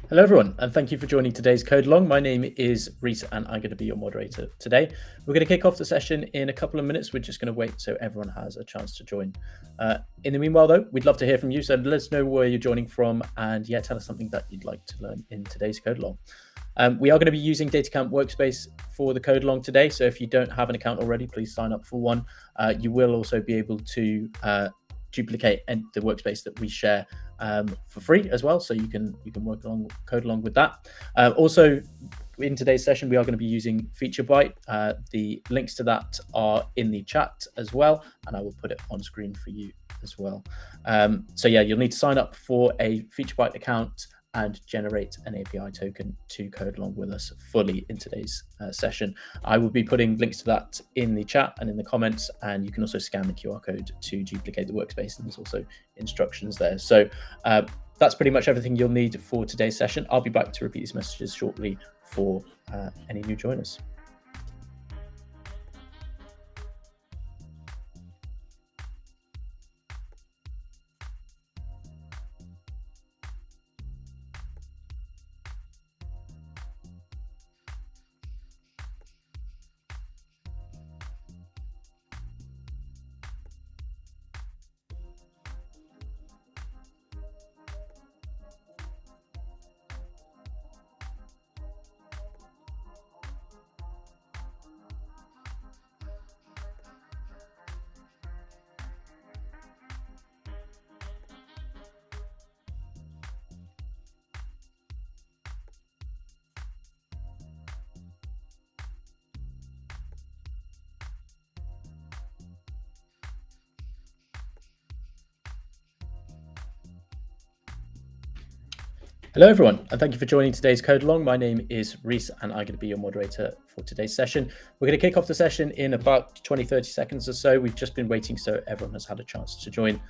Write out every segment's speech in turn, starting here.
Hello everyone, and thank you for joining today's Code Along. My name is Reese and I'm going to be your moderator today. We're going to kick off the session in a couple of minutes. We're just going to wait so everyone has a chance to join. In the meanwhile though, we'd love to hear from you, so let us know where you're joining from and tell us something that you'd like to learn in today's Code Along. We are going to be using DataCamp Workspace for the Code Along today, so if you don't have an account already, please sign up for one. You will also be able to duplicate the workspace that we share for free as well, so you can code along with that. Also, in today's session, we are going to be using FeatureBite. The links to that are in the chat as well, and I will put it on screen for you as well. So you'll need to sign up for a FeatureBite account and generate an API token to code along with us fully in today's session. I will be putting links to that in the chat and in the comments, and you can also scan the QR code to duplicate the workspace, and there's also instructions there. So that's pretty much everything you'll need for today's session. I'll be back to repeat these messages shortly for any new joiners. Hello everyone, and thank you for joining today's Code Along. My name is Reese and I'm going to be your moderator for today's session. We're going to kick off the session in about 20-30 seconds or so. We've just been waiting so everyone has had a chance to join.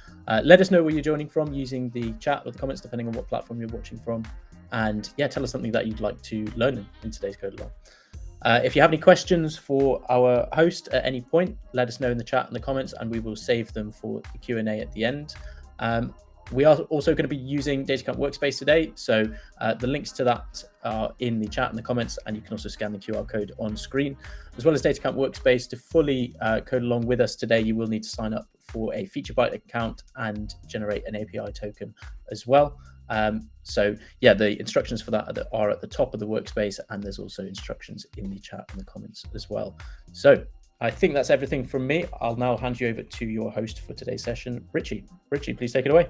Let us know where you're joining from using the chat or the comments, depending on what platform you're watching from. And tell us something that you'd like to learn in today's Code Along. If you have any questions for our host at any point, let us know in the chat and the comments, and we will save them for the Q&A at the end. We are also going to be using DataCamp Workspace today, so the links to that are in the chat and the comments, and you can also scan the QR code on screen. As well as DataCamp Workspace, to fully code along with us today, you will need to sign up for a FeatureBite account and generate an API token as well. The instructions for that are at the top of the workspace, and there's also instructions in the chat and the comments as well. So I think that's everything from me. I'll now hand you over to your host for today's session, Richie. Richie, please take it away.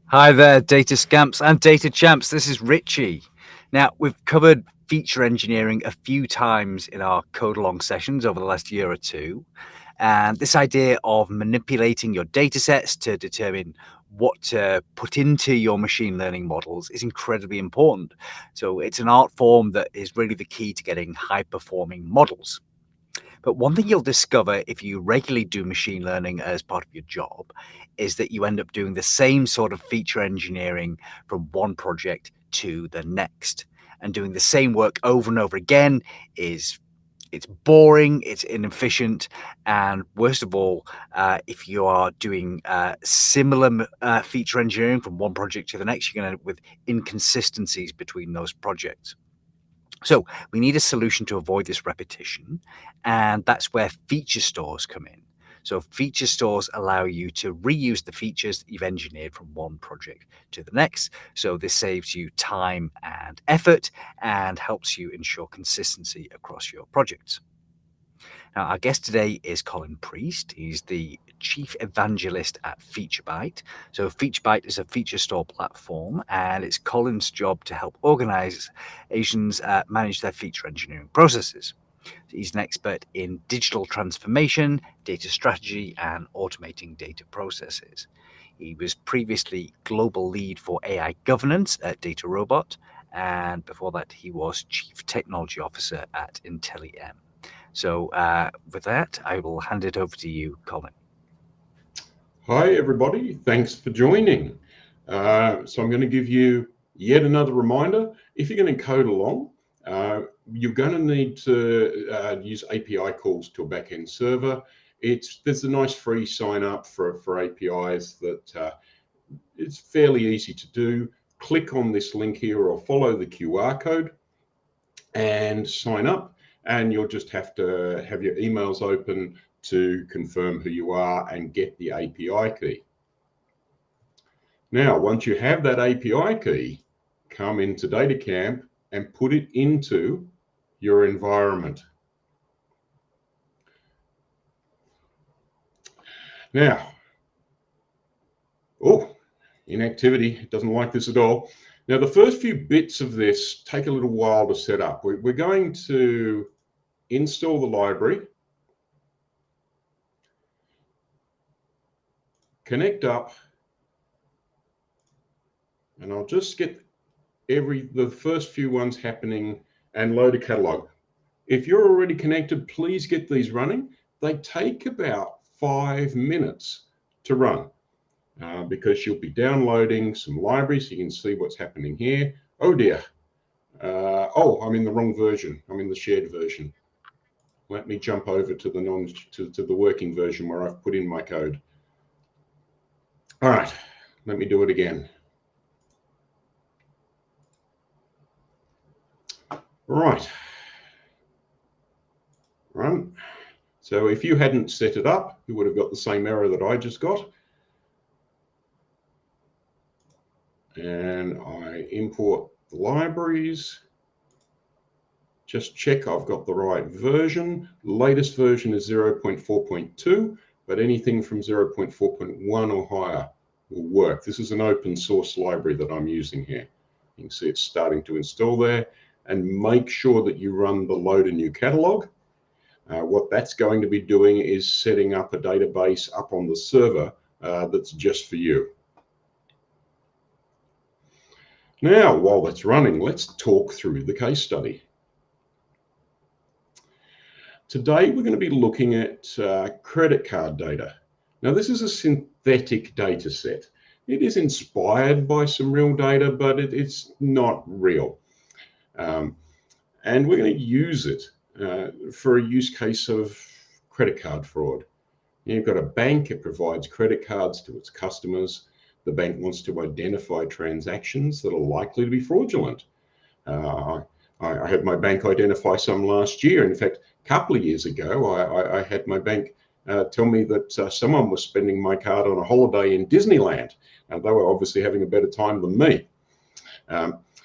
Hi there, data scamps and data champs. This is Richie. Now, we've covered feature engineering a few times in our code along sessions over the last year or two. And this idea of manipulating your data sets to determine what to put into your machine learning models is incredibly important. So it's an art form that is really the key to getting high performing models. But one thing you'll discover if you regularly do machine learning as part of your job is that you end up doing the same sort of feature engineering from one project to the next. And doing the same work over and over again it's boring, it's inefficient, and worst of all, if you are doing similar feature engineering from one project to the next, you're going to end up with inconsistencies between those projects. So we need a solution to avoid this repetition, and that's where feature stores come in. So feature stores allow you to reuse the features that you've engineered from one project to the next. So this saves you time and effort and helps you ensure consistency across your projects. Now, our guest today is Colin Priest. He's the chief evangelist at FeatureBite. So FeatureBite is a feature store platform, and it's Colin's job to help organizations manage their feature engineering processes. He's an expert in digital transformation, data strategy, and automating data processes. He was previously global lead for AI governance at DataRobot, and before that, he was chief technology officer at IntelliM. So with that, I will hand it over to you, Colin. Hi, everybody. Thanks for joining. So I'm going to give you yet another reminder. If you're going to code along, you're going to need to use API calls to a backend server. There's a nice free sign up for APIs that it's fairly easy to do. Click on this link here or follow the QR code and sign up, and you'll just have to have your emails open to confirm who you are and get the API key. Now, once you have that API key, come into DataCamp and put it into your environment. Now, inactivity, it doesn't like this at all. Now, the first few bits of this take a little while to set up. We're going to install the library, connect up, and I'll just get the first few ones happening and load a catalog. If you're already connected, please get these running. They take about 5 minutes to run. Because you'll be downloading some libraries. You can see what's happening here. Oh dear. I'm in the wrong version. I'm in the shared version. Let me jump over to the working version where I've put in my code. All right, let me do it again. Right. Run. So if you hadn't set it up, you would have got the same error that I just got. And I import the libraries. Just check I've got the right version. Latest version is 0.4.2, but anything from 0.4.1 or higher will work. This is an open source library that I'm using here. You can see it's starting to install there, and make sure that you run the load a new catalog. What that's going to be doing is setting up a database up on the server that's just for you. Now, while that's running, let's talk through the case study. Today, we're going to be looking at credit card data. Now, this is a synthetic data set. It is inspired by some real data, but it's not real. And we're going to use it for a use case of credit card fraud. You've got a bank, it provides credit cards to its customers. The bank wants to identify transactions that are likely to be fraudulent. I had my bank identify some last year. In fact, a couple of years ago, I had my bank tell me that someone was spending my card on a holiday in Disneyland. They were obviously having a better time than me.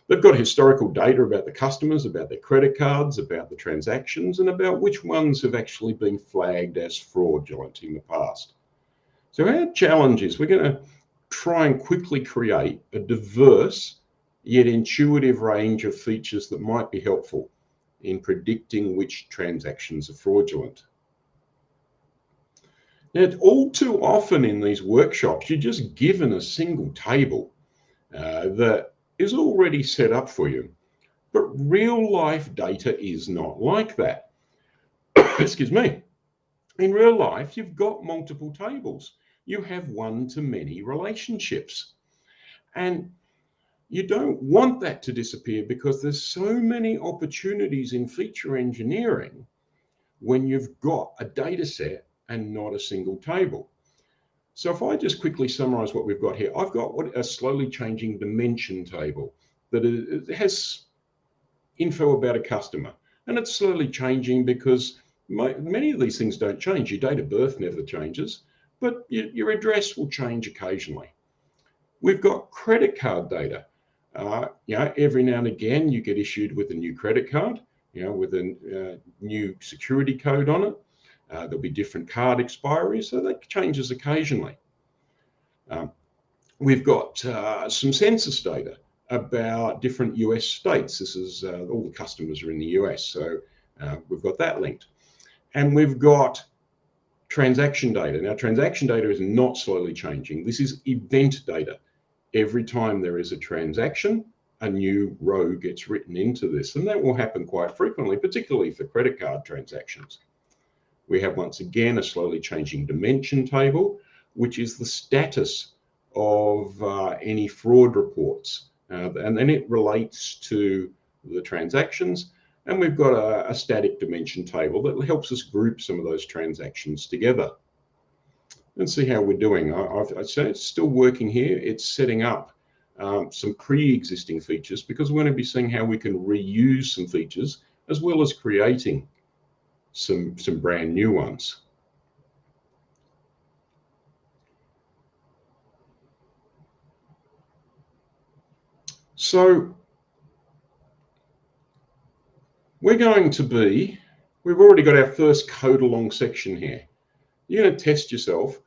They've got historical data about the customers, about their credit cards, about the transactions, and about which ones have actually been flagged as fraudulent in the past. So our challenge is we're going to try and quickly create a diverse yet intuitive range of features that might be helpful in predicting which transactions are fraudulent. Now, all too often in these workshops, you're just given a single table that is already set up for you. But real life data is not like that. Excuse me. In real life, you've got multiple tables. You have one-to-many relationships. And you don't want that to disappear because there's so many opportunities in feature engineering when you've got a data set and not a single table. So if I just quickly summarize what we've got here, I've got a slowly changing dimension table that it has info about a customer. And it's slowly changing because many of these things don't change. Your date of birth never changes, but your address will change occasionally. We've got credit card data. Every now and again, you get issued with a new credit card, with a new security code on it. There'll be different card expiries, so that changes occasionally. We've got some census data about different US states. This is all the customers are in the US, so we've got that linked. And we've got transaction data. Now, transaction data is not slowly changing. This is event data. Every time there is a transaction, a new row gets written into this, and that will happen quite frequently, particularly for credit card transactions. We have, once again, a slowly changing dimension table, which is the status of any fraud reports. And then it relates to the transactions. And we've got a static dimension table that helps us group some of those transactions together. Let's see how we're doing. I'd say it's still working here. It's setting up some pre-existing features, because we're going to be seeing how we can reuse some features as well as creating some brand new ones. So we've already got our first code along section here. You're going to test yourself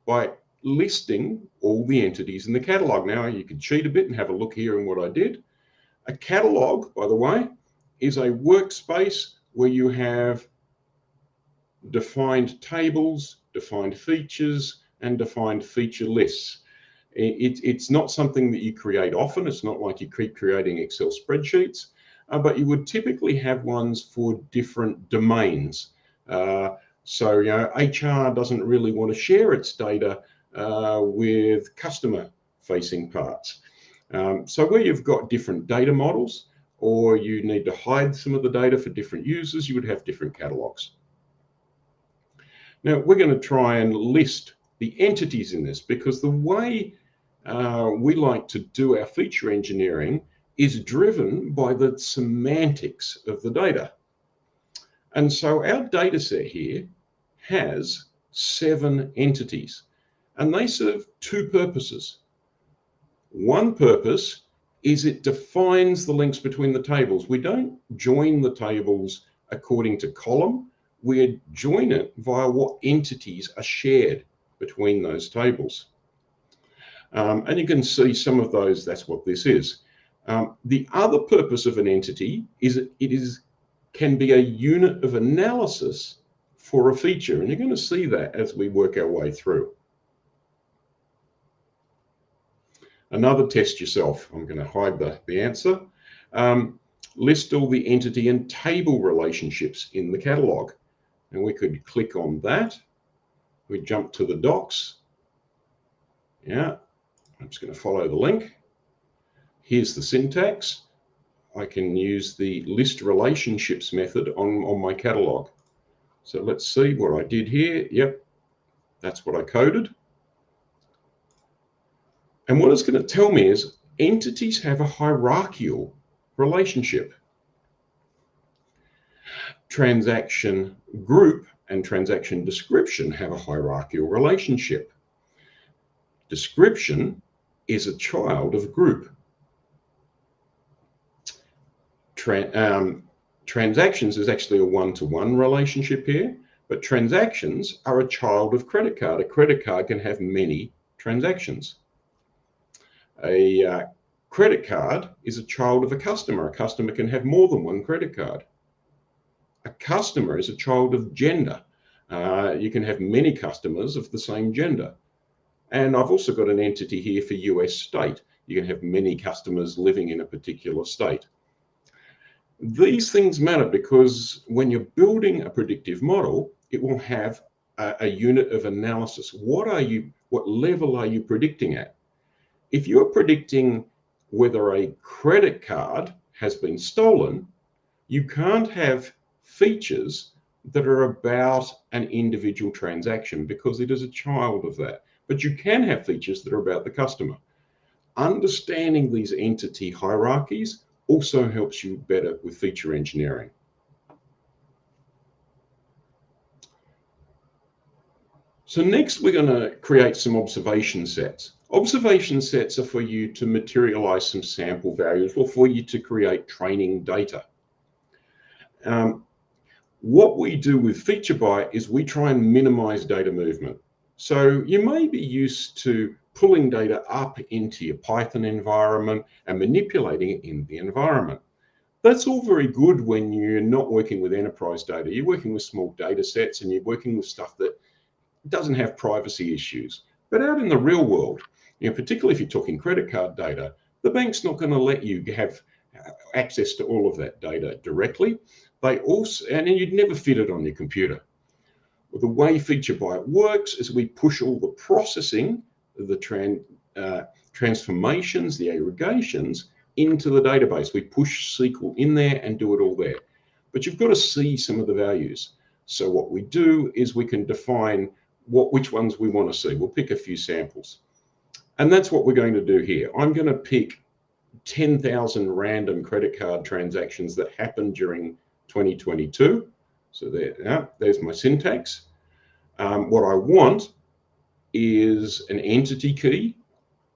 by listing all the entities in the catalog. Now, you can cheat a bit and have a look here in what I did. A catalog, by the way, is a workspace where you have defined tables, defined features, and defined feature lists. It's not something that you create often. It's not like you keep creating Excel spreadsheets, but you would typically have ones for different domains. So, HR doesn't really want to share its data with customer-facing parts. So where you've got different data models, or you need to hide some of the data for different users, you would have different catalogs. Now, we're going to try and list the entities in this, because the way we like to do our feature engineering is driven by the semantics of the data. And so our data set here has 7 entities, and they serve 2 purposes. One purpose is it defines the links between the tables. We don't join the tables according to column. We join it via what entities are shared between those tables. And you can see some of those. That's what this is. The other purpose of an entity is can be a unit of analysis for a feature, and you're going to see that as we work our way through. Another test yourself. I'm going to hide the answer. List all the entity and table relationships in the catalog. And we could click on that. We jump to the docs. Yeah, I'm just going to follow the link. Here's the syntax. I can use the list relationships method on my catalog. So let's see what I did here. Yep, that's what I coded. And what it's going to tell me is entities have a hierarchical relationship. Transaction group and transaction description have a hierarchical relationship. Description is a child of group. Transactions is actually a one-to-one relationship here, but transactions are a child of credit card. A credit card can have many transactions. A credit card is a child of a customer. A customer can have more than one credit card. A customer is a child of gender. You can have many customers of the same gender. And I've also got an entity here for US state. You can have many customers living in a particular state. These things matter because when you're building a predictive model, it will have a unit of analysis. What level are you predicting at? If you're predicting whether a credit card has been stolen, you can't have features that are about an individual transaction because it is a child of that. But you can have features that are about the customer. Understanding these entity hierarchies also helps you better with feature engineering. So next, we're going to create some observation sets. Observation sets are for you to materialize some sample values or for you to create training data. What we do with FeatureBy is we try and minimize data movement. So you may be used to pulling data up into your Python environment and manipulating it in the environment. That's all very good when you're not working with enterprise data. You're working with small data sets and you're working with stuff that doesn't have privacy issues. But out in the real world, particularly if you're talking credit card data, the bank's not going to let you have access to all of that data directly. And you'd never fit it on your computer. Well, the way FeatureBy works is we push all the processing, the transformations, the aggregations into the database. We push SQL in there and do it all there. but you've got to see some of the values. So what we do is we can define which ones we want to see. We'll pick a few samples. And that's what we're going to do here. I'm going to pick 10,000 random credit card transactions that happened during 2022. So there's my syntax. What I want is an entity key.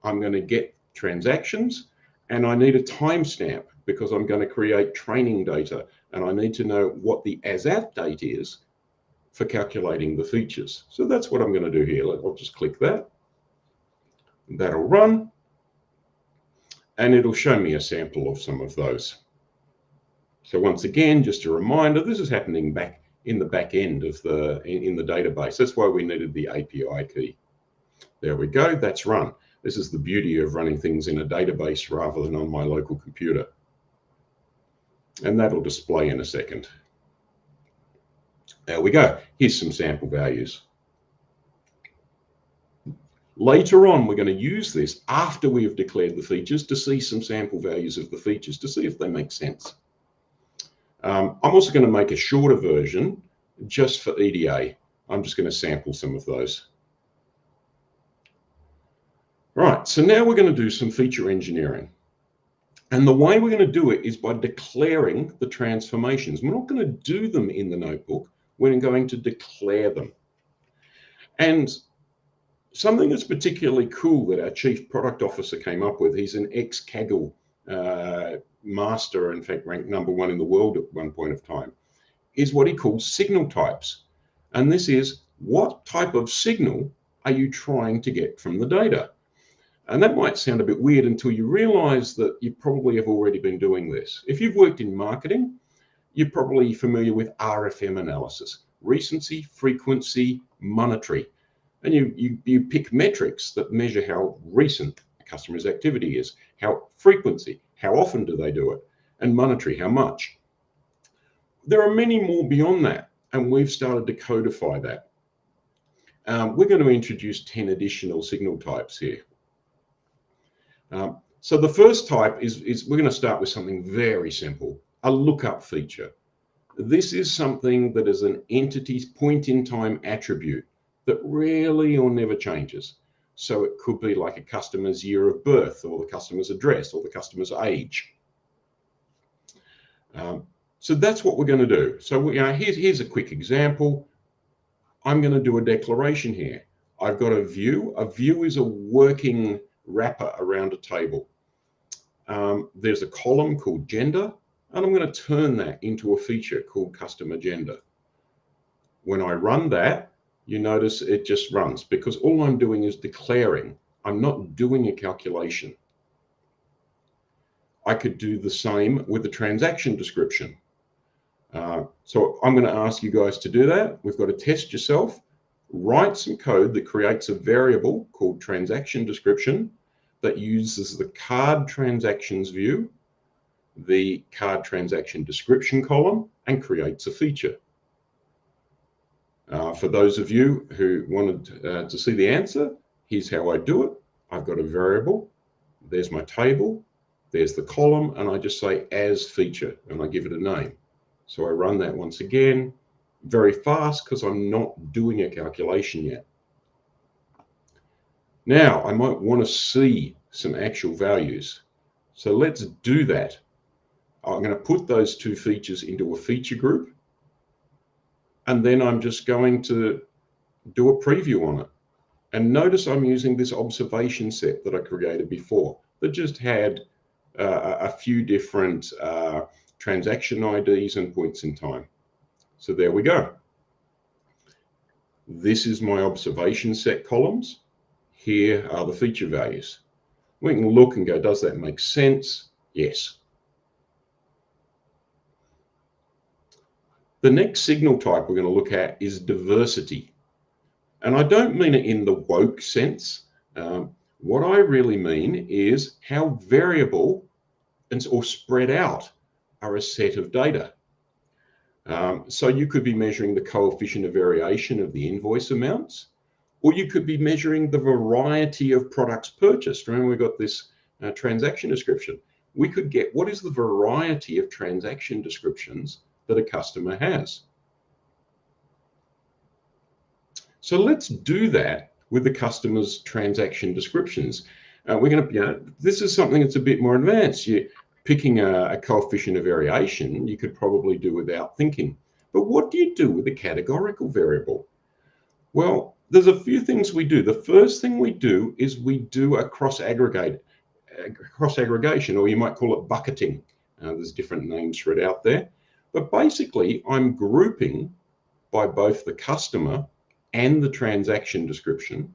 I'm going to get transactions, and I need a timestamp because I'm going to create training data, and I need to know what the as-at date is for calculating the features. So that's what I'm going to do here. I'll just click that. That'll run, and it'll show me a sample of some of those. So once again, just a reminder, this is happening back in the back end of in the database. That's why we needed the API key. There we go, that's run. This is the beauty of running things in a database rather than on my local computer. And that'll display in a second. There we go. Here's some sample values. Later on, we're going to use this after we have declared the features to see some sample values of the features to see if they make sense. I'm also going to make a shorter version just for EDA. I'm just going to sample some of those. Right, so now we're going to do some feature engineering. And the way we're going to do it is by declaring the transformations. We're not going to do them in the notebook. We're going to declare them. And something that's particularly cool that our chief product officer came up with, he's an ex-Kaggle master, in fact, ranked #1 in the world at one point of time, is what he calls signal types. And this is, what type of signal are you trying to get from the data? And that might sound a bit weird until you realize that you probably have already been doing this. If you've worked in marketing, you're probably familiar with RFM analysis: recency, frequency, monetary. And you pick metrics that measure how recent a customer's activity is, how frequency, how often do they do it, and monetary, how much. There are many more beyond that, and we've started to codify that. We're going to introduce 10 additional signal types here. So the first type is we're going to start with something very simple, a lookup feature. This is something that is an entity's point-in-time attribute that rarely or never changes. So it could be like a customer's year of birth, or the customer's address, or the customer's age. So that's what we're going to do. So here's a quick example. I'm going to do a declaration here. I've got a view. A view is a working wrapper around a table. There's a column called gender, and I'm going to turn that into a feature called customer gender. When I run that, you notice it just runs because all I'm doing is declaring. I'm not doing a calculation. I could do the same with the transaction description. So I'm going to ask you guys to do that. We've got to test yourself. Write some code that creates a variable called transaction description that uses the card transactions view, the card transaction description column, and creates a feature. For those of you who wanted to see the answer, here's how I do it. I've got a variable. There's my table. There's the column, and I just say as feature, and I give it a name. So I run that once again, very fast because I'm not doing a calculation yet. Now, I might want to see some actual values. So let's do that. I'm going to put those two features into a feature group, and then I'm just going to do a preview on it. And notice I'm using this observation set that I created before that just had a few different transaction IDs and points in time. So there we go. This is my observation set columns. Here are the feature values. We can look and go, does that make sense? Yes. The next signal type we're going to look at is diversity. And I don't mean it in the woke sense. What I really mean is how variable or spread out are a set of data. So you could be measuring the coefficient of variation of the invoice amounts, or you could be measuring the variety of products purchased. Remember, we've got this transaction description. We could get what is the variety of transaction descriptions that a customer has. So let's do that with the customer's transaction descriptions. We're going to, this is something that's a bit more advanced. You're picking a coefficient of variation you could probably do without thinking. But what do you do with a categorical variable? Well, there's a few things we do. The first thing we do is we do a cross-aggregation, or you might call it bucketing. There's different names for it out there. But basically, I'm grouping by both the customer and the transaction description,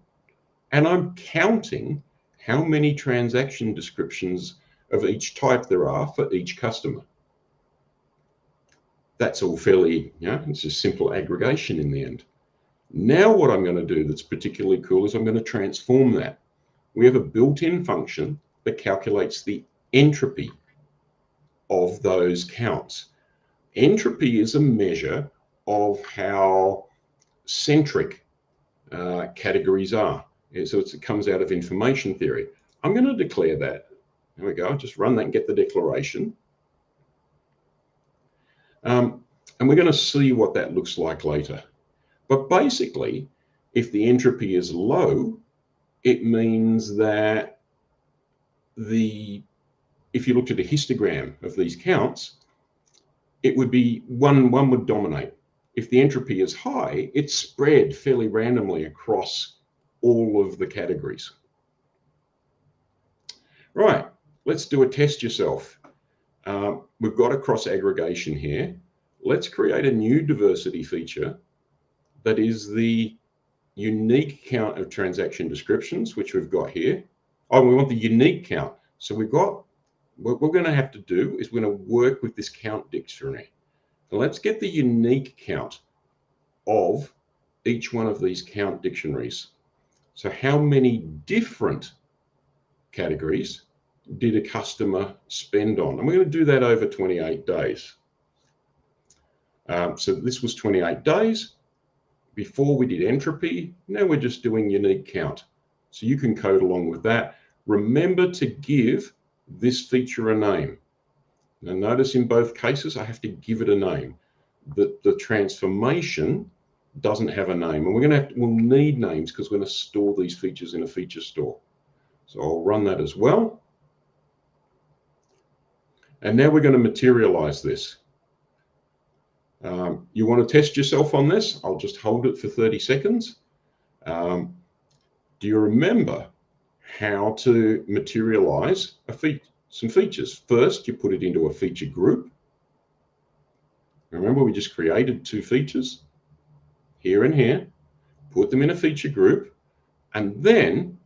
and I'm counting how many transaction descriptions of each type there are for each customer. That's all fairly, it's just simple aggregation in the end. Now what I'm going to do that's particularly cool is I'm going to transform that. We have a built-in function that calculates the entropy of those counts. Entropy is a measure of how centric categories are. So it comes out of information theory. I'm going to declare that. There we go. Just run that and get the declaration. And we're going to see what that looks like later. But basically, if the entropy is low, it means that if you looked at a histogram of these counts, it would be one would dominate. If the entropy is high, it's spread fairly randomly across all of the categories. Right, let's do a test yourself. We've got a cross aggregation here. Let's create a new diversity feature that is the unique count of transaction descriptions, which we've got here. Oh, we want the unique count. So what we're going to have to do is we're going to work with this count dictionary. So let's get the unique count of each one of these count dictionaries. So how many different categories did a customer spend on? And we're going to do that over 28 days. So this was 28 days. Before we did entropy, now we're just doing unique count. So you can code along with that. Remember to give this feature a name. Now notice in both cases, I have to give it a name. The transformation doesn't have a name, and we'll need names because we're going to store these features in a feature store. So I'll run that as well. And now we're going to materialize this. You want to test yourself on this? I'll just hold it for 30 seconds. Do you remember how to materialize some features? First, you put it into a feature group. Remember, we just created two features, here and here, put them in a feature group, and then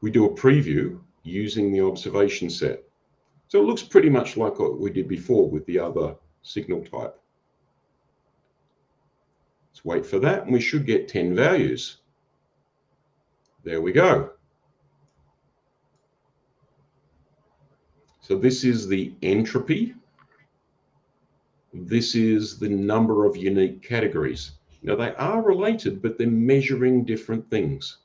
we do a preview using the observation set. So it looks pretty much like what we did before with the other signal type. Let's wait for that, and we should get 10 values. There we go. So this is the entropy. This is the number of unique categories. Now they are related, but they're measuring different things.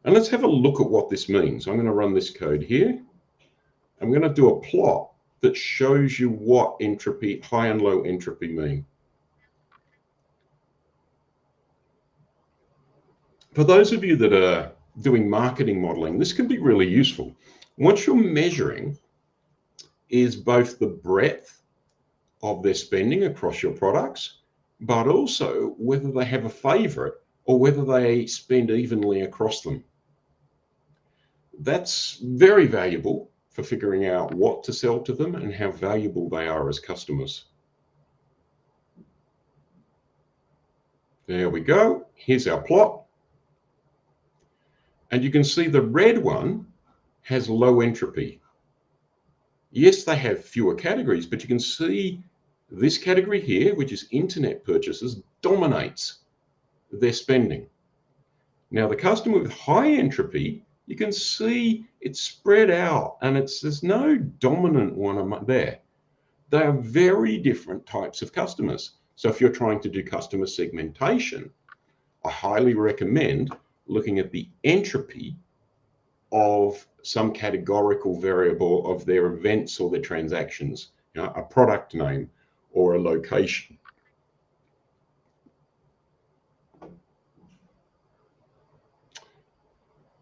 And let's have a look at what this means. I'm going to run this code here. I'm going to do a plot that shows you what entropy, high and low entropy mean. For those of you that are doing marketing modeling, this can be really useful. What you're measuring is both the breadth of their spending across your products, but also whether they have a favorite or whether they spend evenly across them. That's very valuable for figuring out what to sell to them and how valuable they are as customers. There we go. Here's our plot. And you can see the red one has low entropy. Yes, they have fewer categories, but you can see this category here, which is internet purchases, dominates their spending. Now, the customer with high entropy, you can see it's spread out and there's no dominant one there. They are very different types of customers. So if you're trying to do customer segmentation, I highly recommend looking at the entropy of some categorical variable of their events or their transactions, a product name or a location.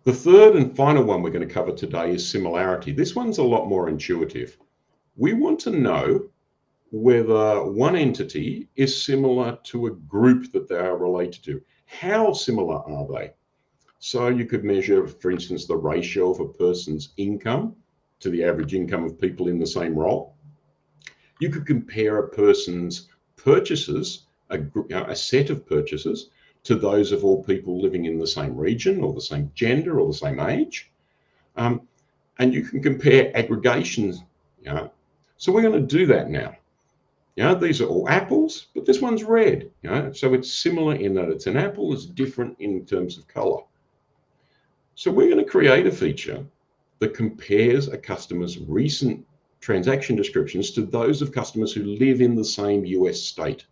The third and final one we're going to cover today is similarity. This one's a lot more intuitive. We want to know whether one entity is similar to a group that they are related to. How similar are they? So you could measure, for instance, the ratio of a person's income to the average income of people in the same role. You could compare a person's purchases, a set of purchases, to those of all people living in the same region or the same gender or the same age. And you can compare aggregations. So we're going to do that now. These are all apples, but this one's red. So it's similar in that it's an apple, it's different in terms of color. So we're going to create a feature that compares a customer's recent transaction descriptions to those of customers who live in the same US state.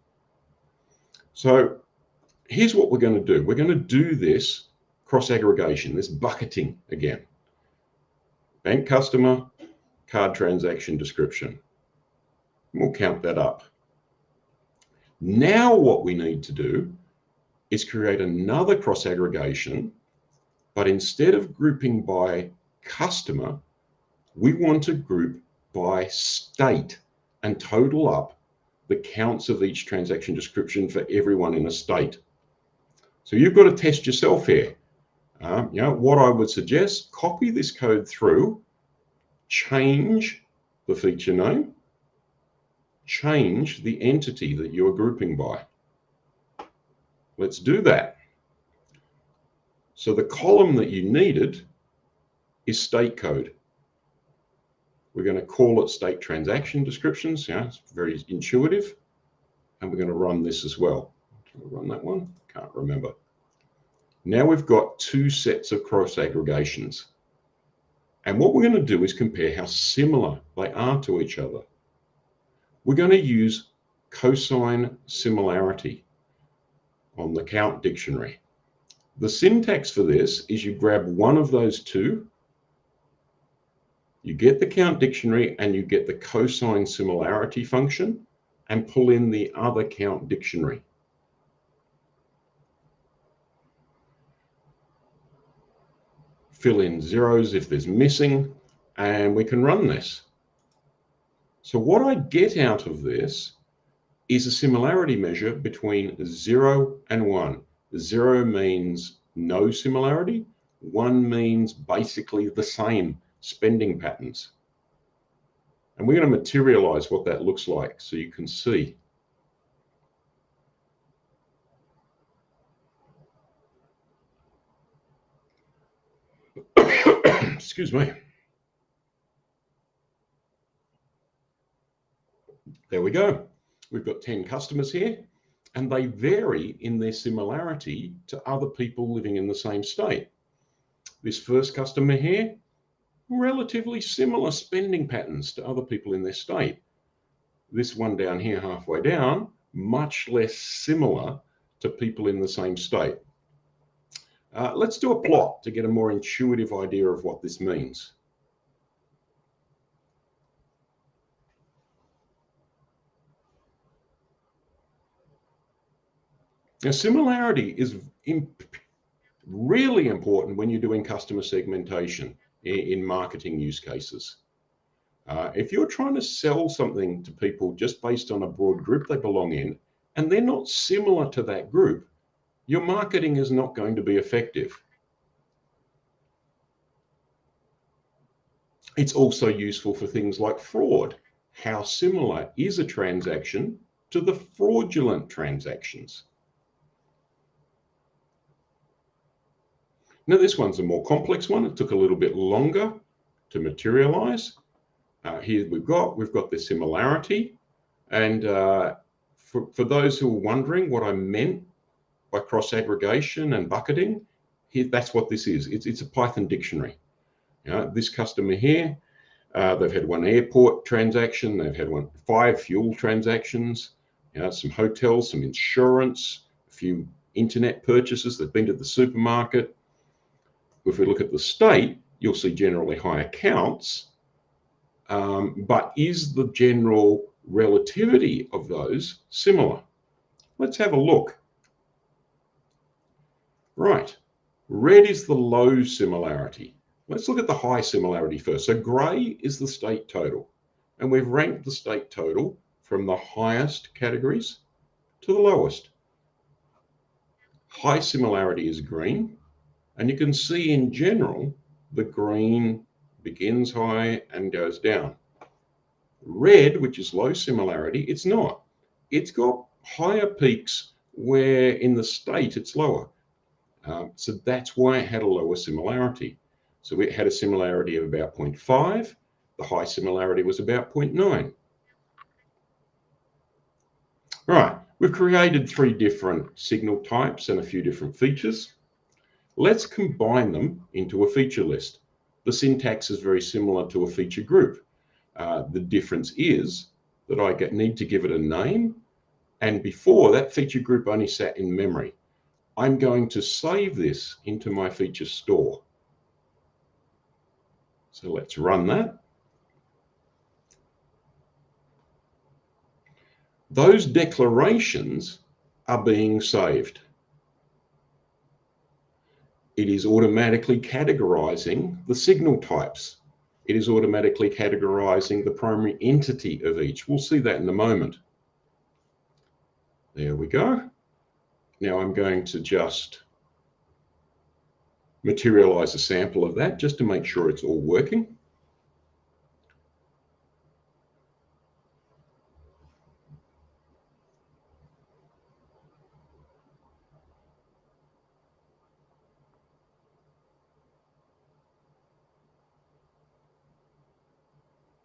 So here's what we're going to do. We're going to do this cross-aggregation, this bucketing again. Bank customer, card transaction description. We'll count that up. Now what we need to do is create another cross-aggregation, but instead of grouping by customer, we want to group by state and total up the counts of each transaction description for everyone in a state. So you've got to test yourself here. What I would suggest, copy this code through, change the feature name, change the entity that you're grouping by. Let's do that. So the column that you needed is state code. We're going to call it state transaction descriptions. It's very intuitive. And we're going to run this as well. Shall I run that one? Can't remember. Now we've got two sets of cross aggregations. And what we're going to do is compare how similar they are to each other. We're going to use cosine similarity on the count dictionary. The syntax for this is you grab one of those two, you get the count dictionary and you get the cosine similarity function and pull in the other count dictionary. Fill in zeros if there's missing, and we can run this. So what I get out of this is a similarity measure between 0 and 1. 0 means no similarity. 1 means basically the same spending patterns. And we're going to materialize what that looks like so you can see. Excuse me. There we go. We've got 10 customers here, and they vary in their similarity to other people living in the same state. This first customer here, relatively similar spending patterns to other people in their state. This one down here, halfway down, much less similar to people in the same state. Let's do a plot to get a more intuitive idea of what this means. Now, similarity is really important when you're doing customer segmentation in marketing use cases. If you're trying to sell something to people just based on a broad group they belong in, and they're not similar to that group, your marketing is not going to be effective. It's also useful for things like fraud. How similar is a transaction to the fraudulent transactions? Now, this one's a more complex one. It took a little bit longer to materialize. Here we've got the similarity. And for those who are wondering what I meant by cross-aggregation and bucketing, that's what this is. It's a Python dictionary. This customer here, they've had one airport transaction, they've had 5 fuel transactions, some hotels, some insurance, a few internet purchases, they've been to the supermarket. If we look at the state, you'll see generally higher counts, but is the general relativity of those similar? Let's have a look. Right, red is the low similarity. Let's look at the high similarity first. So grey is the state total, and we've ranked the state total from the highest categories to the lowest. High similarity is green, and you can see in general the green begins high and goes down. Red, which is low similarity, it's not. It's got higher peaks where in the state it's lower. So that's why it had a lower similarity. So it had a similarity of about 0.5. The high similarity was about 0.9. Right, we've created 3 different signal types and a few different features. Let's combine them into a feature list. The syntax is very similar to a feature group. The difference is that I need to give it a name, and before that feature group only sat in memory. I'm going to save this into my feature store. So let's run that. Those declarations are being saved. It is automatically categorizing the signal types. It is automatically categorizing the primary entity of each. We'll see that in a moment. There we go. Now I'm going to just materialize a sample of that just to make sure it's all working.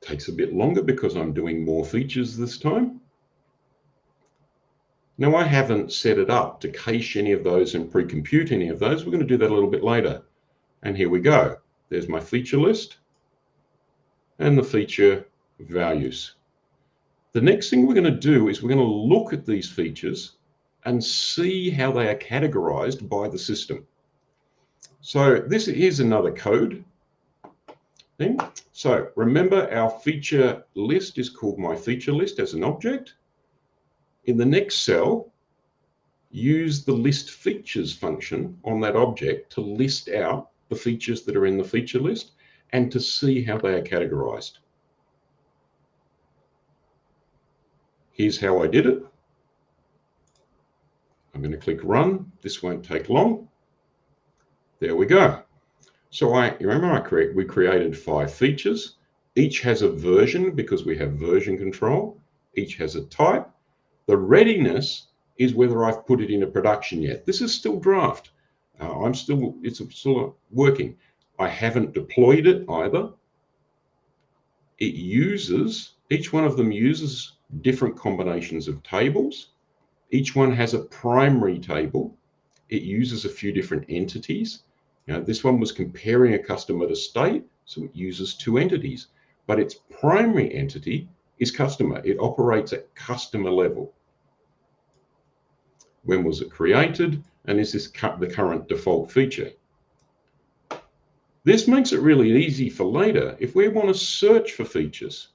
Takes a bit longer because I'm doing more features this time. Now I haven't set it up to cache any of those and pre-compute any of those. We're going to do that a little bit later. And here we go. There's my feature list and the feature values. The next thing we're going to do is we're going to look at these features and see how they are categorized by the system. So this is another code thing. So remember, our feature list is called my feature list as an object. In the next cell, use the list features function on that object to list out the features that are in the feature list and to see how they are categorized. Here's how I did it. I'm going to click run. This won't take long. There we go. So we created 5 features. Each has a version because we have version control. Each has a type. The readiness is whether I've put it into production yet. This is still draft. It's still working. I haven't deployed it either. Each one of them uses different combinations of tables. Each one has a primary table. It uses a few different entities. Now, this one was comparing a customer to state, so it uses 2 entities, but its primary entity is customer. It operates at customer level. When was it created? And is this the current default feature? This makes it really easy for later if we want to search for features.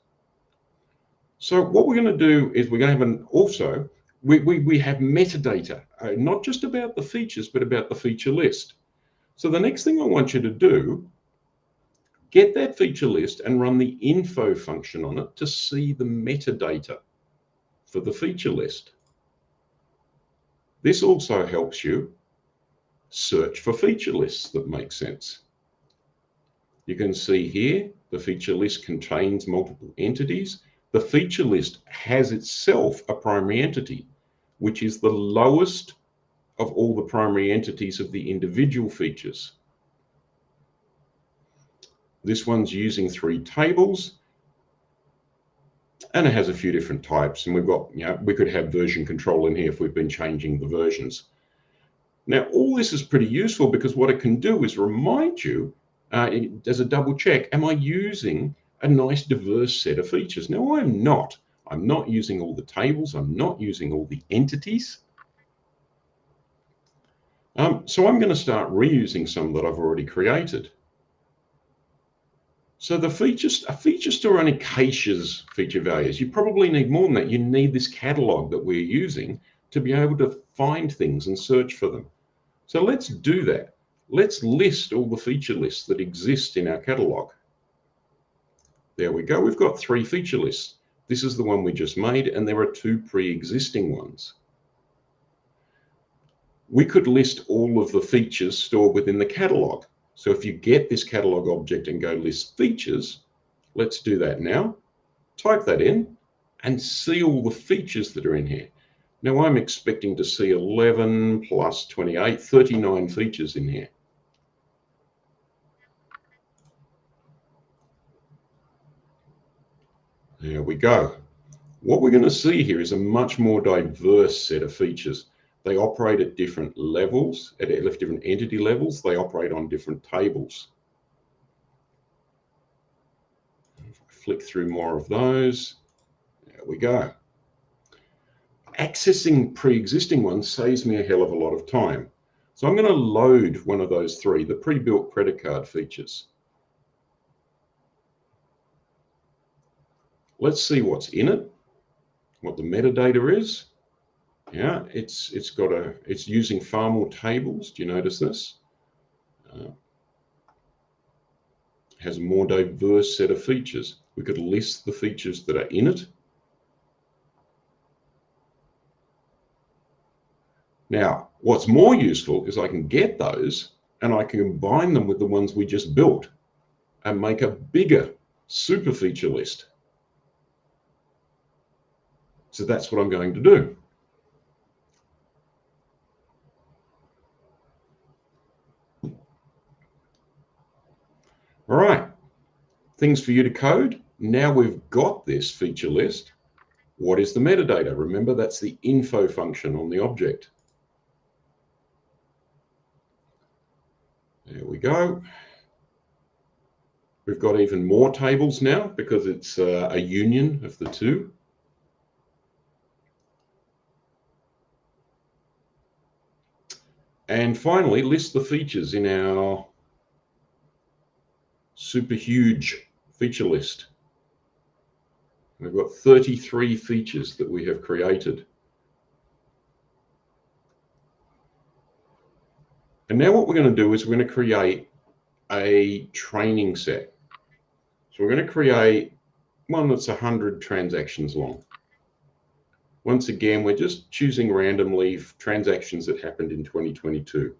So what we're going to do is we're going to have we have metadata, not just about the features, but about the feature list. So the next thing I want you to do, get that feature list and run the info function on it to see the metadata for the feature list. This also helps you search for feature lists that make sense. You can see here the feature list contains multiple entities. The feature list has itself a primary entity, which is the lowest of all the primary entities of the individual features. This one's using 3 tables and it has a few different types. And we've got, we could have version control in here if we've been changing the versions. Now, all this is pretty useful because what it can do is remind you, as a double check, am I using a nice diverse set of features? No, I'm not. I'm not using all the tables. I'm not using all the entities. So I'm going to start reusing some that I've already created. So a feature store only caches feature values. You probably need more than that. You need this catalog that we're using to be able to find things and search for them. So let's do that. Let's list all the feature lists that exist in our catalog. There we go. We've got 3 feature lists. This is the one we just made, and there are 2 pre-existing ones. We could list all of the features stored within the catalog. So if you get this catalog object and go list features, let's do that now. Type that in and see all the features that are in here. Now I'm expecting to see 11 plus 28, 39 features in here. There we go. What we're going to see here is a much more diverse set of features. They operate at different levels, at different entity levels. They operate on different tables. If I flick through more of those, there we go. Accessing pre-existing ones saves me a hell of a lot of time. So I'm going to load one of those 3, the pre-built credit card features. Let's see what's in it, what the metadata is. Yeah, it's using far more tables. Do you notice this? Has a more diverse set of features. We could list the features that are in it. Now, what's more useful is I can get those and I can combine them with the ones we just built and make a bigger super feature list. So that's what I'm going to do. All right, things for you to code. Now we've got this feature list. What is the metadata? Remember, that's the info function on the object. There we go. We've got even more tables now because it's a union of the 2. And finally, list the features in our super huge feature list. We've got 33 features that we have created. And now what we're going to do is we're going to create a training set. So we're going to create one that's 100 transactions long. Once again, we're just choosing randomly transactions that happened in 2022.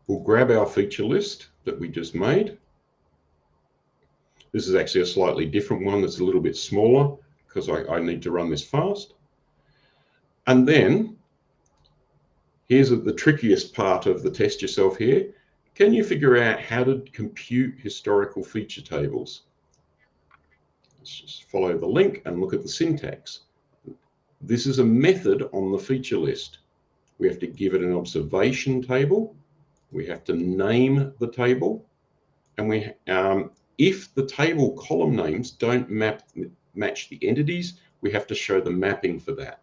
We'll grab our feature list that we just made. This is actually a slightly different one that's a little bit smaller because I need to run this fast. And then here's the trickiest part of the test yourself here. Can you figure out how to compute historical feature tables? Let's just follow the link and look at the syntax. This is a method on the feature list. We have to give it an observation table. We have to name the table. And if the table column names don't match the entities, we have to show the mapping for that.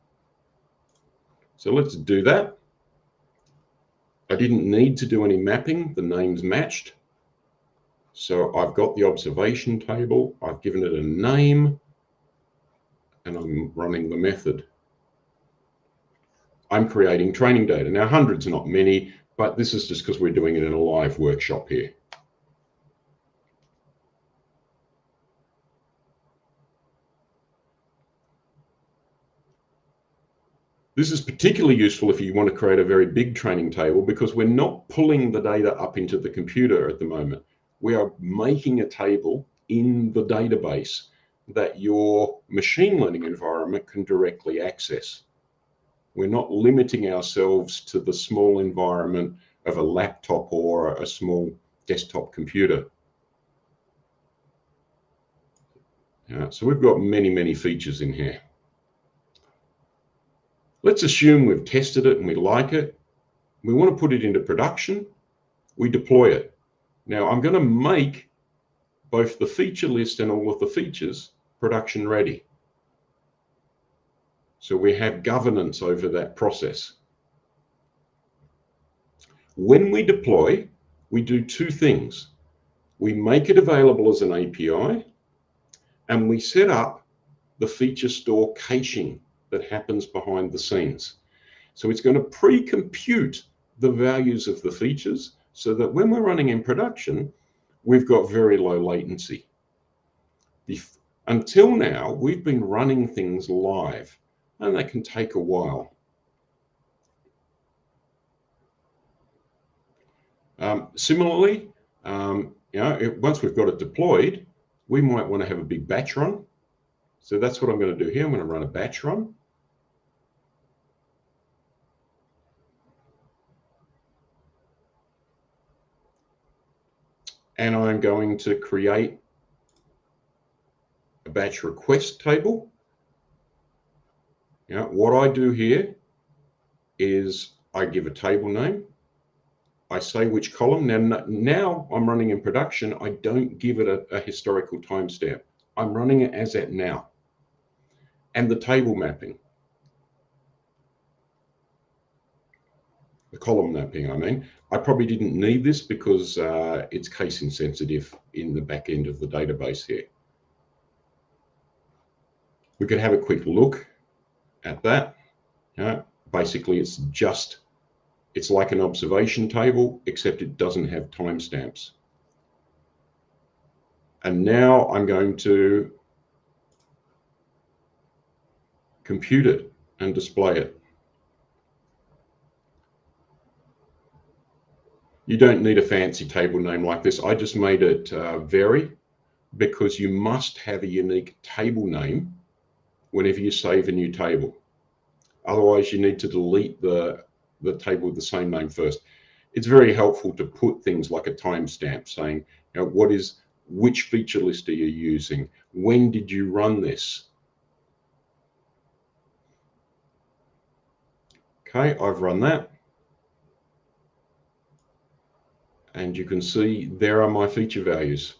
So let's do that. I didn't need to do any mapping. The names matched. So I've got the observation table. I've given it a name. And I'm running the method. I'm creating training data. Now, hundreds are not many, but this is just because we're doing it in a live workshop here. This is particularly useful if you want to create a very big training table because we're not pulling the data up into the computer at the moment. We are making a table in the database that your machine learning environment can directly access. We're not limiting ourselves to the small environment of a laptop or a small desktop computer. So we've got many, many features in here. Let's assume we've tested it and we like it. We want to put it into production. We deploy it. Now I'm going to make both the feature list and all of the features production ready. So we have governance over that process. When we deploy, we do two things. We make it available as an API, and we set up the feature store caching that happens behind the scenes. So it's going to pre-compute the values of the features so that when we're running in production, we've got very low latency. Until now, we've been running things live, and that can take a while. Similarly, once we've got it deployed, we might want to have a big batch run. So that's what I'm going to do here. I'm going to run a batch run. And I'm going to create a batch request table. What I do here is I give a table name. I say which column. Now I'm running in production. I don't give it a historical timestamp. I'm running it as at now. And the table mapping. The column mapping, I mean. I probably didn't need this because it's case insensitive in the back end of the database here. We could have a quick look at that. Basically, it's like an observation table, except it doesn't have timestamps. And now I'm going to compute it and display it. You don't need a fancy table name like this. I just made it vary because you must have a unique table name whenever you save a new table. Otherwise, you need to delete the table with the same name first. It's very helpful to put things like a timestamp saying, which feature list are you using? When did you run this? Okay, I've run that. And you can see there are my feature values.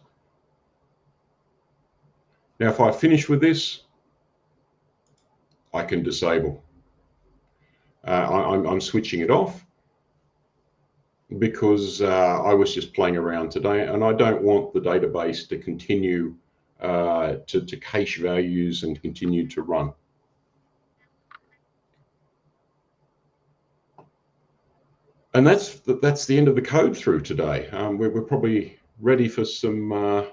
Now, if I finish with this, I can disable. I'm switching it off because I was just playing around today, and I don't want the database to continue to cache values and continue to run. And that's the end of the code through today. We're probably ready for some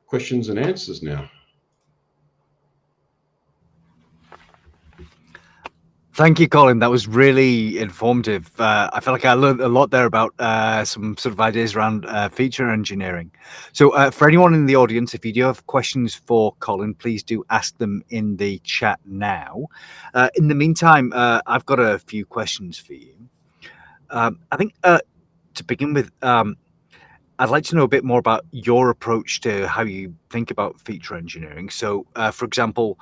questions and answers now. Thank you, Colin. That was really informative. I feel like I learned a lot there about some sort of ideas around feature engineering. So for anyone in the audience, if you do have questions for Colin, please do ask them in the chat now. In the meantime, I've got a few questions for you. I think to begin with, I'd like to know a bit more about your approach to how you think about feature engineering. So, for example,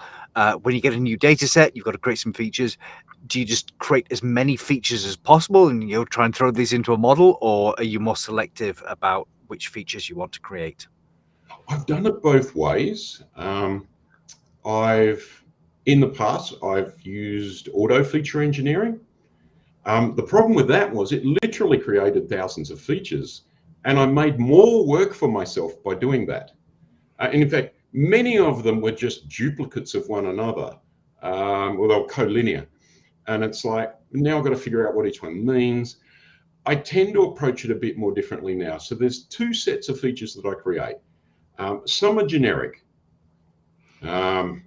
when you get a new data set, you've got to create some features. Do you just create as many features as possible and you'll try and throw these into a model, or are you more selective about which features you want to create? I've done it both ways. In the past, I've used auto feature engineering. The problem with that was it literally created thousands of features, and I made more work for myself by doing that. And in fact, many of them were just duplicates of one another, or they were collinear. And it's like, now I've got to figure out what each one means. I tend to approach it a bit more differently now. So there's two sets of features that I create. Some are generic. And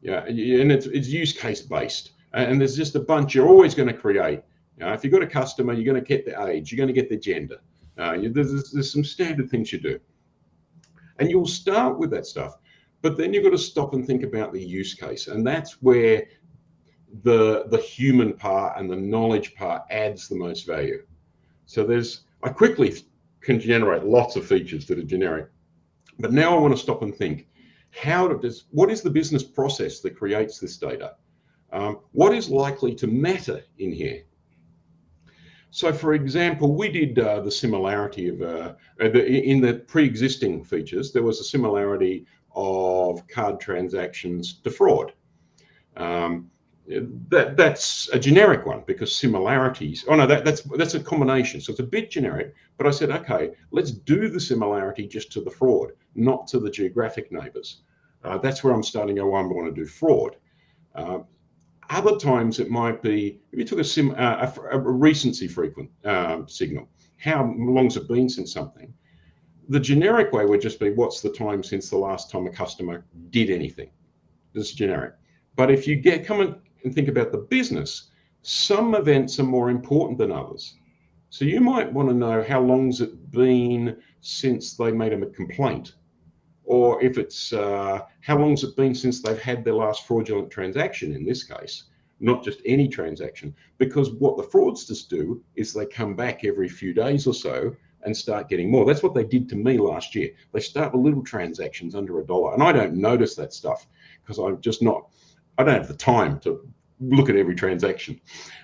it's use case based. And there's just a bunch you're always going to create. If you've got a customer, you're going to get their age, you're going to get their gender. There's some standard things you do. And you'll start with that stuff, but then you've got to stop and think about the use case. And that's where the human part and the knowledge part adds the most value. So I quickly can generate lots of features that are generic, but now I want to stop and think, what is the business process that creates this data? What is likely to matter in here? So, for example, we did the similarity of in the pre-existing features. There was a similarity of card transactions to fraud. That's a generic one, because similarities, oh no, that's a combination. So it's a bit generic, but I said, okay, let's do the similarity just to the fraud, not to the geographic neighbors. That's where I'm starting to go, I want to do fraud. Other times it might be, if you took a recency frequent signal, how long's it been since something? The generic way would just be, what's the time since the last time a customer did anything? This is generic. But if you come and think about the business, some events are more important than others. So you might want to know, how long's it been since they made a complaint? Or if it's how long's it been since they've had their last fraudulent transaction, in this case, not just any transaction. Because what the fraudsters do is they come back every few days or so and start getting more. That's what they did to me last year. They start with little transactions under $1. And I don't notice that stuff because I don't have the time to look at every transaction.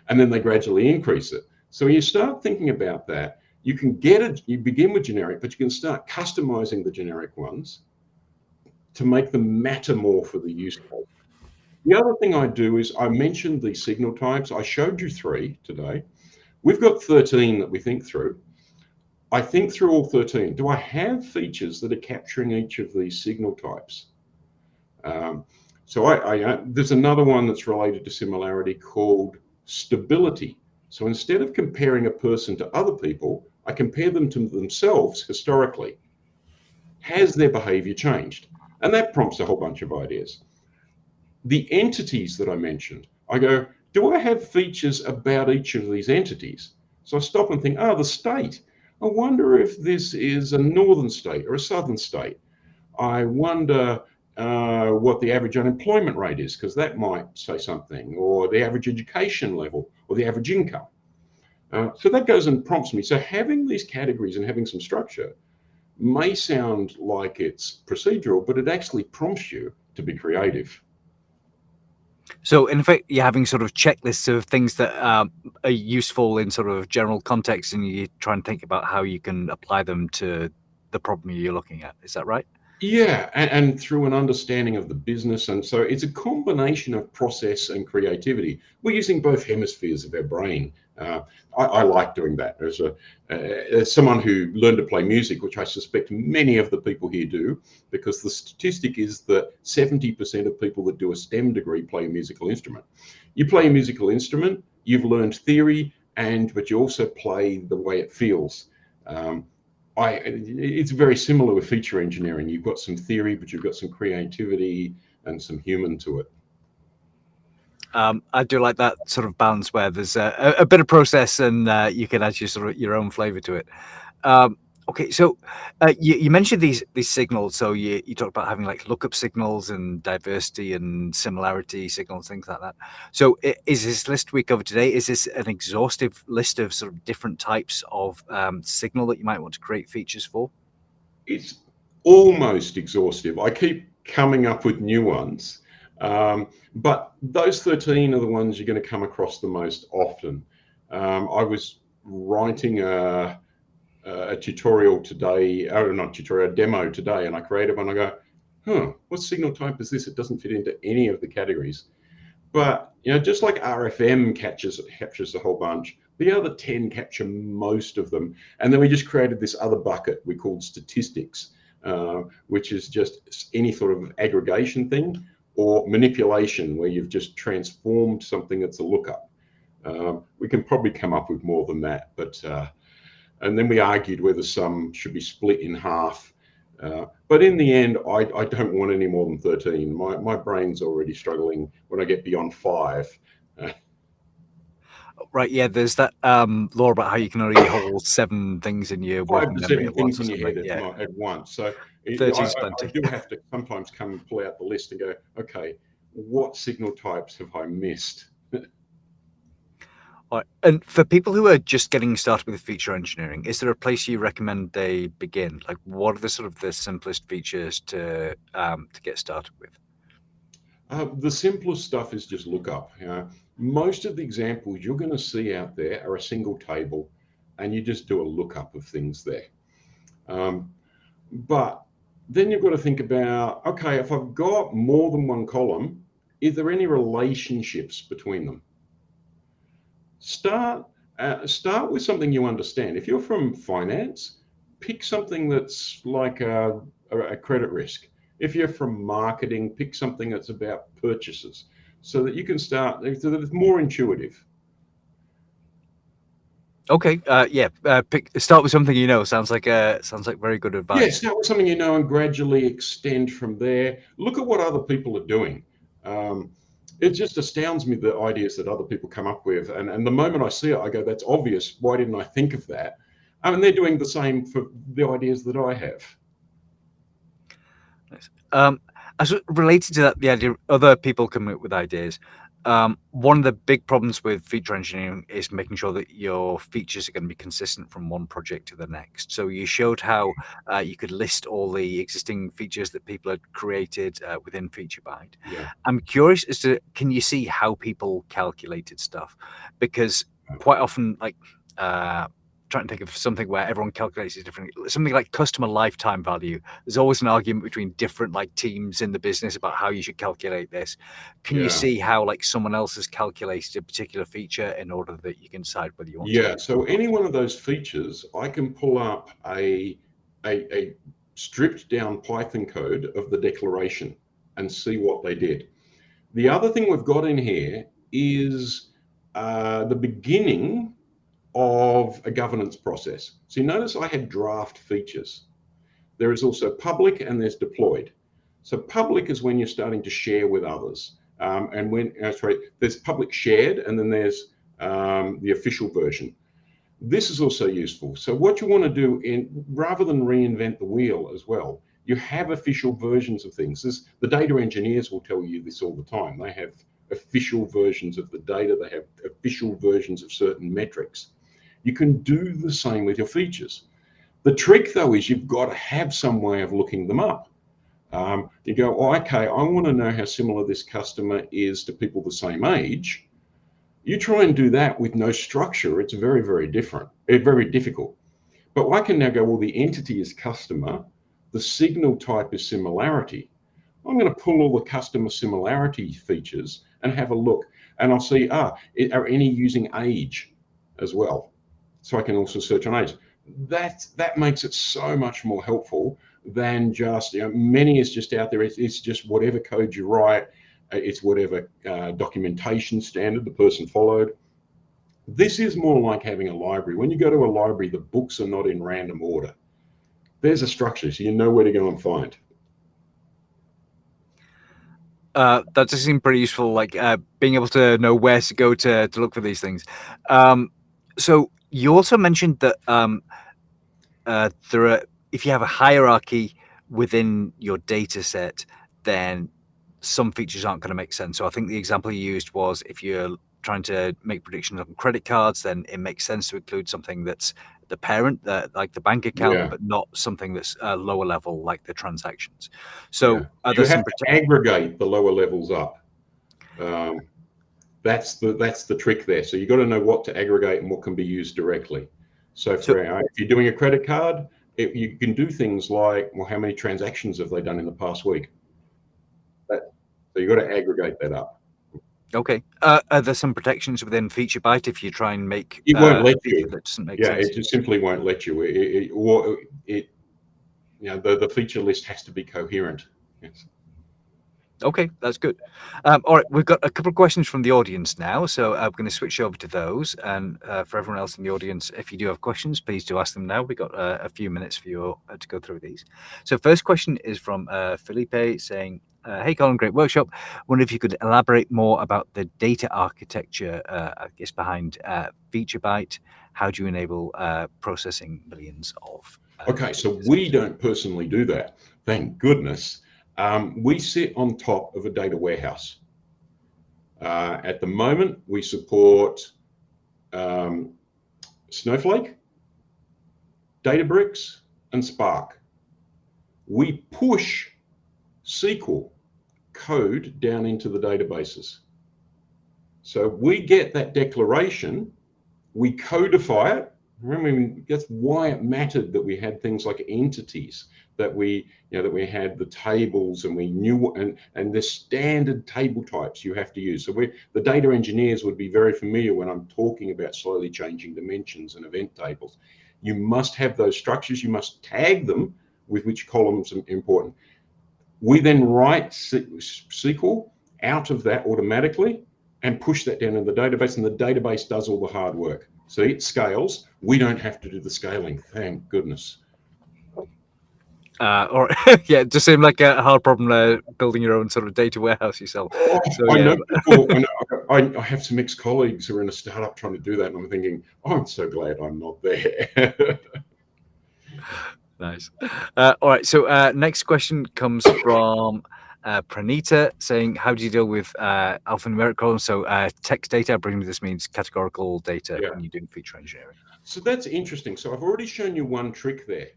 And then they gradually increase it. So when you start thinking about that, you begin with generic, but you can start customizing the generic ones to make them matter more for the use case. The other thing I do is, I mentioned the signal types. I showed you 3 today. We've got 13 that we think through. I think through all 13. Do I have features that are capturing each of these signal types? So there's another one that's related to similarity called stability. So instead of comparing a person to other people, I compare them to themselves historically. Has their behavior changed? And that prompts a whole bunch of ideas. The entities that I mentioned, I go, do I have features about each of these entities? So I stop and think, the state. I wonder if this is a northern state or a southern state. I wonder what the average unemployment rate is, because that might say something, or the average education level, or the average income. So that goes and prompts me. So having these categories and having some structure may sound like it's procedural, but it actually prompts you to be creative. So in effect, you're having sort of checklists of things that are useful in sort of general context, and you try and think about how you can apply them to the problem you're looking at. Is that right? Yeah, and through an understanding of the business. And so it's a combination of process and creativity. We're using both hemispheres of our brain. I like doing that. As someone who learned to play music, which I suspect many of the people here do, because the statistic is that 70% of people that do a STEM degree play a musical instrument. You play a musical instrument, you've learned theory, but you also play the way it feels. It's very similar with feature engineering. You've got some theory, but you've got some creativity and some human to it. I do like that sort of balance where there's a bit of process and you can add your own flavor to it. Okay, so you mentioned these signals. So you talked about having like lookup signals and diversity and similarity signals, things like that. So is this list we covered today, is this an exhaustive list of sort of different types of signal that you might want to create features for? It's almost exhaustive. I keep coming up with new ones. But those 13 are the ones you're going to come across the most often. I was writing a tutorial today, a demo today, and I created one. I go, what signal type is this? It doesn't fit into any of the categories. But just like RFM captures a whole bunch, the other 10 capture most of them. And then we just created this other bucket we called statistics, which is just any sort of aggregation thing or manipulation where you've just transformed something that's a lookup. We can probably come up with more than that, but and then we argued whether some should be split in half. But in the end, I don't want any more than 13. My brain's already struggling when I get beyond 5. Right, yeah, there's that law about how you can only hold 7 things in your 5 working to memory 7 at once things or in your something. head at once. So 13's I plenty. do have to sometimes come and pull out the list and go, okay, what signal types have I missed? All right. And for people who are just getting started with feature engineering, is there a place you recommend they begin? Like, what are the sort of the simplest features to get started with? The simplest stuff is just lookup. Most of the examples you're going to see out there are a single table, and you just do a lookup of things there. But then you've got to think about, okay, if I've got more than one column, is there any relationships between them? Start with something you understand. If you're from finance, pick something that's like a credit risk. If you're from marketing, pick something that's about purchases, so that you can start, so that it's more intuitive. Okay, start with something you know. Sounds like very good Yeah, advice. start with something you know and gradually extend from there. Look at what other people are doing. It just astounds me, the ideas that other people come up with. And the moment I see it, I go, that's obvious. Why didn't I think of that? And they're doing the same for the ideas that I have. Nice. As related to that, the idea of other people coming up with ideas. One of the big problems with feature engineering is making sure that your features are going to be consistent from one project to the next. So you showed how you could list all the existing features that people had created within FeatureByte. Yeah. I'm curious as to, can you see how people calculated stuff? Because quite often, like trying to think of something where everyone calculates it differently, something like customer lifetime value. There's always an argument between different like teams in the business about how you should calculate this. Can you see how like someone else has calculated a particular feature in order that you can decide whether you want to? Yeah, so any one of those features, I can pull up a stripped down Python code of the declaration and see what they did. The other thing we've got in here is the beginning of a governance process. So you notice I had draft features. There is also public and there's deployed. So public is when you're starting to share with others. And when, there's public shared, and then there's the official version. This is also useful. So what you want to do, rather than reinvent the wheel as well, you have official versions of things. The data engineers will tell you this all the time. They have official versions of the data. They have official versions of certain metrics. You can do the same with your features. The trick, though, is you've got to have some way of looking them up. You go, oh, okay, I want to know how similar this customer is to people the same age. You try and do that with no structure, it's very, very different. It's very difficult. But I can now go, well, the entity is customer, the signal type is similarity. I'm going to pull all the customer similarity features and have a look, and I'll see, are any using age as well? So I can also search on age. That makes it so much more helpful than just, many is just out there. It's just whatever code you write. It's whatever documentation standard the person followed. This is more like having a library. When you go to a library, the books are not in random order. There's a structure, so you know where to go and find. That does seem pretty useful, like being able to know where to go to look for these things. So you also mentioned that if you have a hierarchy within your data set, then some features aren't going to make sense. So I think the example you used was, if you're trying to make predictions on credit cards, then it makes sense to include something that's the parent, like the bank account, but not something that's lower level, like the transactions. So you have to aggregate the lower levels up. That's the trick there. So you've got to know what to aggregate and what can be used directly. So if you're doing a credit card, you can do things like, well, how many transactions have they done in the past week? So you've got to aggregate that up. Okay. Are there some protections within FeatureByte if you try and make it won't let a feature you. that doesn't make sense? It just simply won't let you. The feature list has to be coherent. Yes. Okay, that's good. All right, we've got a couple of questions from the audience now, so I'm going to switch over to those. And for everyone else in the audience, if you do have questions, please do ask them now. We've got a few minutes for you to go through these. So first question is from Felipe, saying, hey, Colin, great workshop. Wonder if you could elaborate more about the data architecture, I guess, behind FeatureByte. How do you enable processing millions of Okay, so we don't personally do that, thank goodness. We sit on top of a data warehouse. At the moment, we support Snowflake, Databricks, and Spark. We push SQL code down into the databases. So we get that declaration, we codify it. Remember, that's why it mattered that we had things like entities. that we had the tables, and we knew, and the standard table types you have to use. So the data engineers would be very familiar when I'm talking about slowly changing dimensions and event tables. You must have those structures. You must tag them with which columns are important. We then write SQL out of that automatically and push that down in the database, and the database does all the hard work. So it scales. We don't have to do the scaling, thank goodness. Or yeah, it just seemed like a hard problem building your own sort of data warehouse yourself. So, I know people. I have some ex-colleagues who are in a startup trying to do that, and I'm thinking, I'm so glad I'm not there. Nice. All right. So next question comes from Pranita saying, how do you deal with alphanumeric columns? So text data, I presume this means categorical data when you're doing feature engineering. So that's interesting. So I've already shown you one trick there.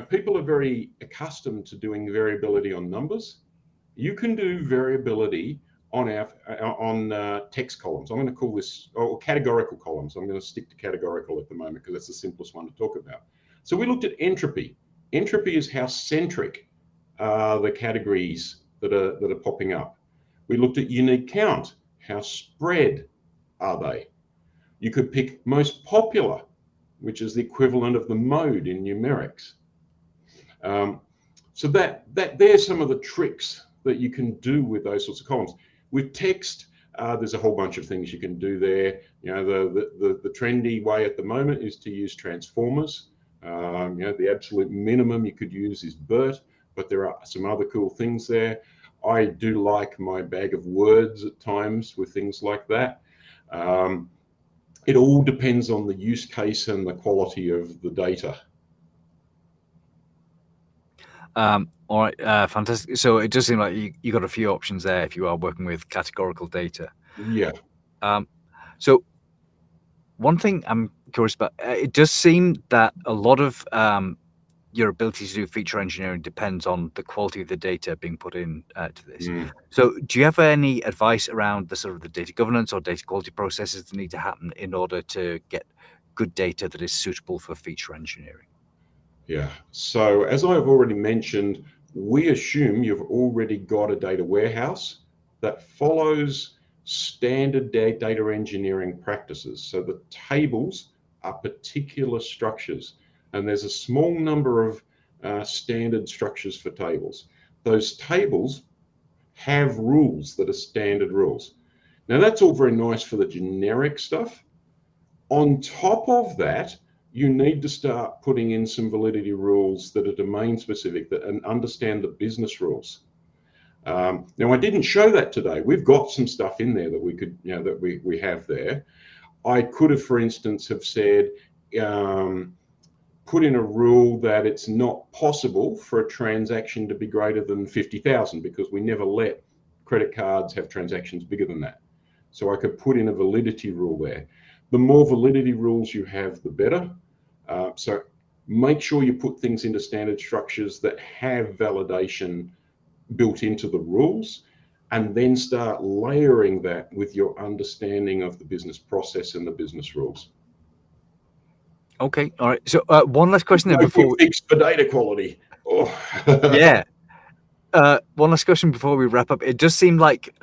People are very accustomed to doing variability on numbers. You can do variability on text columns. I'm going to call this, or categorical columns. I'm going to stick to categorical at the moment because that's the simplest one to talk about. So we looked at entropy. Entropy is how centric the categories that are popping up. We looked at unique count. How spread are they? You could pick most popular, which is the equivalent of the mode in numerics. So there's some of the tricks that you can do with those sorts of columns. With text, there's a whole bunch of things you can do there. The trendy way at the moment is to use transformers. The absolute minimum you could use is BERT, but there are some other cool things there. I do like my bag of words at times with things like that. It all depends on the use case and the quality of the data. All right, fantastic. So it does seem like you got a few options there if you are working with categorical data. Yeah. So one thing I'm curious about, it does seem that a lot of your ability to do feature engineering depends on the quality of the data being put in to this. So do you have any advice around the sort of the data governance or data quality processes that need to happen in order to get good data that is suitable for feature engineering? Yeah. So as I've already mentioned, we assume you've already got a data warehouse that follows standard data engineering practices. So the tables are particular structures, and there's a small number of standard structures for tables. Those tables have rules that are standard rules. Now that's all very nice for the generic stuff. On top of that, you need to start putting in some validity rules that are domain specific and understand the business rules. Now I didn't show that today. We've got some stuff in there that we could, that we have there. I could have, for instance, have said, put in a rule that it's not possible for a transaction to be greater than 50,000 because we never let credit cards have transactions bigger than that. So I could put in a validity rule there. The more validity rules you have, the better. So make sure you put things into standard structures that have validation built into the rules, and then start layering that with your understanding of the business process and the business rules. Okay, all right. So one last question then before fix for data quality. Oh. Yeah. One last question before we wrap up. It does seem like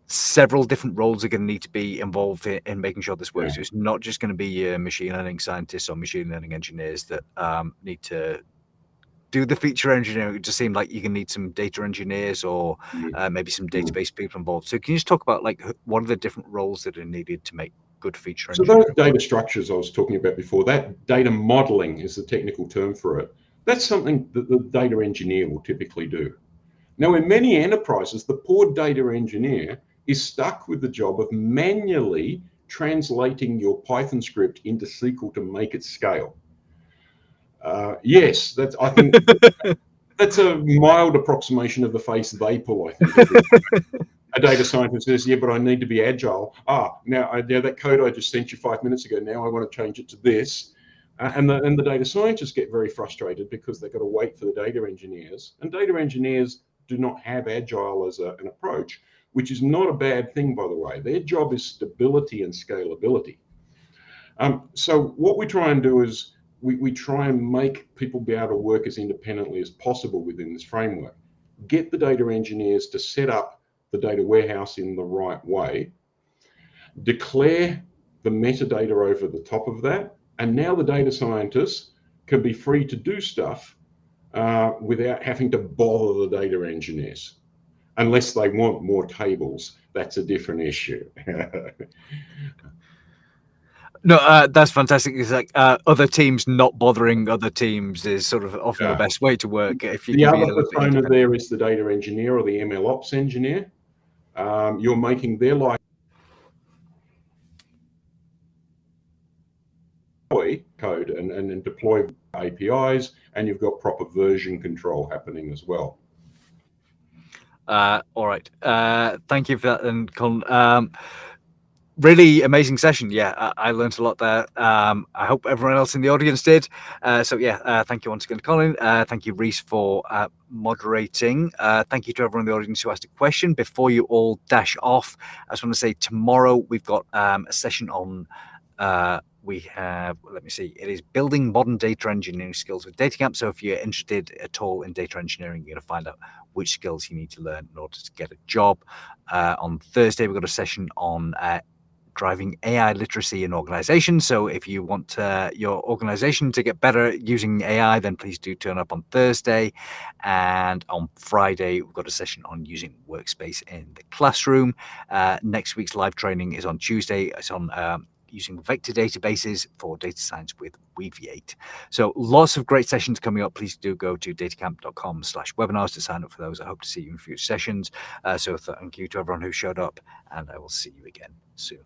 several different roles are going to need to be involved in making sure this works. It's not just going to be machine learning scientists or machine learning engineers that need to do the feature engineering. It just seemed like you can need some data engineers or maybe some database people involved. So can you just talk about like what are the different roles that are needed to make good feature engineering? So those data structures I was talking about before, that data modeling is the technical term for it. That's something that the data engineer will typically do. Now, in many enterprises, the poor data engineer is stuck with the job of manually translating your Python script into SQL to make it scale. Yes, I think that's a mild approximation of the face they pull, I think. A data scientist says, yeah, but I need to be agile. Now that code I just sent you 5 minutes ago, now I want to change it to this. And the data scientists get very frustrated because they've got to wait for the data engineers. And data engineers do not have agile as an approach, which is not a bad thing, by the way. Their job is stability and scalability. So what we try and do is we try and make people be able to work as independently as possible within this framework. Get the data engineers to set up the data warehouse in the right way, declare the metadata over the top of that, and now the data scientists can be free to do stuff without having to bother the data engineers. Unless they want more tables, that's a different issue. No, that's fantastic. It's like other teams not bothering other teams is sort of often the best way to work. If you The can be a other little bit persona independent. there is the data engineer or the ML ops engineer. You're making their life code and deploy APIs, and you've got proper version control happening as well. All right. Thank you for that, and Colin. Really amazing session. Yeah, I learned a lot there. I hope everyone else in the audience did. So yeah, thank you once again, Colin. Thank you, Reese, for moderating. Thank you to everyone in the audience who asked a question. Before you all dash off, I just want to say tomorrow we've got a session on. We have, let me see, it is building modern data engineering skills with DataCamp. So if you're interested at all in data engineering, you're going to find out which skills you need to learn in order to get a job. On Thursday, we've got a session on driving AI literacy in organizations. So if you want your organization to get better at using AI, then please do turn up on Thursday. And on Friday, we've got a session on using Workspace in the classroom. Next week's live training is on Tuesday. It's on using vector databases for data science with Weaviate. So lots of great sessions coming up. Please do go to datacamp.com/webinars to sign up for those. I hope to see you in future sessions. So thank you to everyone who showed up, and I will see you again soon.